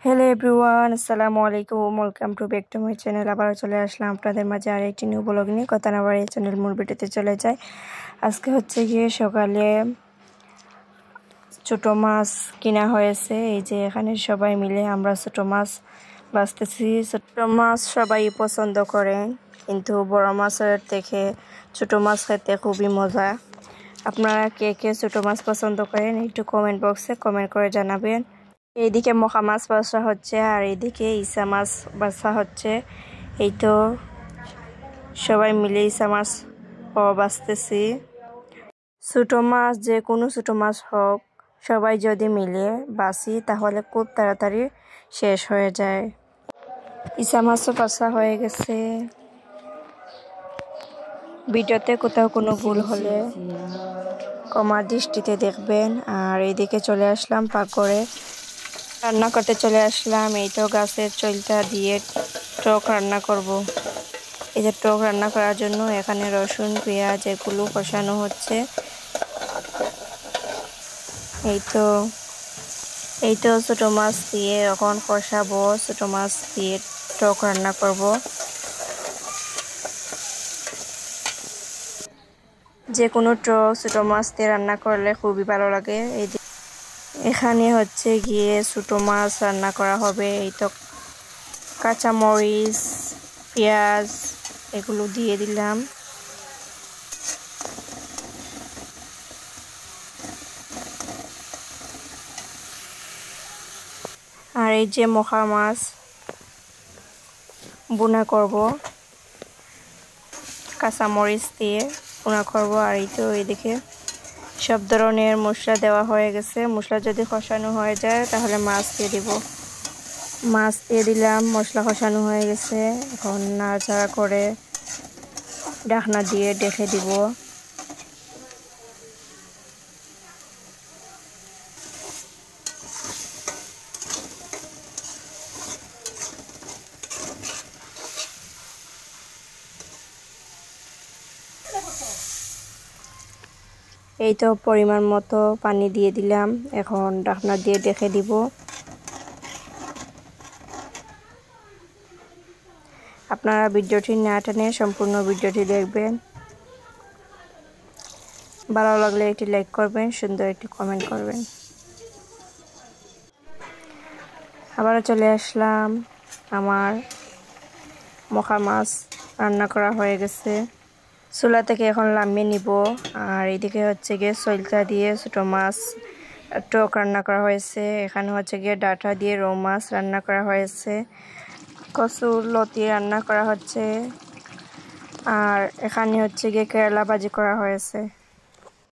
Hello everyone, আসসালামু আলাইকুম। Welcome to back to my channel. আবার চলে আসলাম আপনাদের মাঝে আর একটি নিউ ব্লগ নিয়ে। কথা না বাড়িয়ে চ্যানেল মূল ভিডিওতে চলে যায়। আজকে হচ্ছে গিয়ে সকালে ছোটো মাছ কিনা হয়েছে। এই যে এখানে সবাই মিলে আমরা ছোটো মাছ বাছতেছি। ছোটো মাছ সবাই পছন্দ করেন, কিন্তু বড় মাছের থেকে ছোটো মাছ খেতে খুবই মজা। আপনারা কে কে ছোটো মাছ পছন্দ করেন একটু কমেন্ট বক্সে কমেন্ট করে জানাবেন। এইদিকে মখা মাছ বাছা হচ্ছে আর এইদিকে ইসা মাছ বাছা হচ্ছে। এই তো সবাই মিলে ইসা মাছ বাছতেছি। ছোটো মাছ, যে কোনো ছোটো মাছ হোক, সবাই যদি মিলে বাছি তাহলে খুব তাড়াতাড়ি শেষ হয়ে যায়। ইসা মাছও বাছা হয়ে গেছে। ভিডিওতে কোথাও কোনো ভুল হলে ক্ষমার দৃষ্টিতে দেখবেন। আর এইদিকে চলে আসলাম পাকঘরে, রান্না করতে চলে আসলাম। এই তো গাছের চুলটা দিয়ে টক রান্না করব। এই যে টক রান্না করার জন্য এখানে রসুন পেঁয়াজ এগুলো কষানো হচ্ছে। এই তো ছোটো মাছ দিয়ে এখন কষাবো। ছোটো মাছ দিয়ে টক রান্না করব। যে কোনো টক ছোটো মাছ দিয়ে রান্না করলে খুবই ভালো লাগে। এই যে এখানে হচ্ছে গিয়ে ছোটো মাছ রান্না করা হবে। এই তো কাঁচামরিচ পেঁয়াজ এগুলো দিয়ে দিলাম। আর এই যে মখা মাছ বোনা করব, কাঁচামরিচ দিয়ে বোনা করব। আর এই তো এদিকে সব ধরনের মশলা দেওয়া হয়ে গেছে। মশলা যদি কষানো হয়ে যায় তাহলে মাছ দিয়ে দিব। মাছ দিয়ে দিলাম, মশলা কষানো হয়ে গেছে। এখন নাড়াচাড়া করে ঢাকনা দিয়ে ঢেকে দিব। এই তো পরিমাণ মতো পানি দিয়ে দিলাম। এখন ঢাকনা দিয়ে ঢেকে দিব। আপনারা ভিডিওটি না টেনে সম্পূর্ণ ভিডিওটি দেখবেন। ভালো লাগলে একটি লাইক করবেন, সুন্দর একটি কমেন্ট করবেন। আবারও চলে আসলাম। আমার মখা মাছ রান্না করা হয়ে গেছে। চুলা থেকে এখন নামিয়ে নিব। আর এদিকে হচ্ছে গিয়ে সলতা দিয়ে ছোটো মাছ টক রান্না করা হয়েছে। এখানে হচ্ছে গিয়ে ডাঁটা দিয়ে রৌ মাছ রান্না করা হয়েছে। কচুর লতি রান্না করা হচ্ছে। আর এখানে হচ্ছে গিয়ে কেরালা ভাজি করা হয়েছে।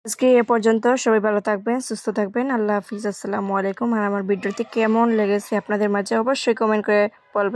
আজকে এ পর্যন্ত। সবাই ভালো থাকবেন, সুস্থ থাকবেন। আল্লাহ হাফিজ, আসসালামু আলাইকুম। আর আমার ভিডিওটি কেমন লেগেছে আপনাদের মাঝে অবশ্যই কমেন্ট করে বলবেন।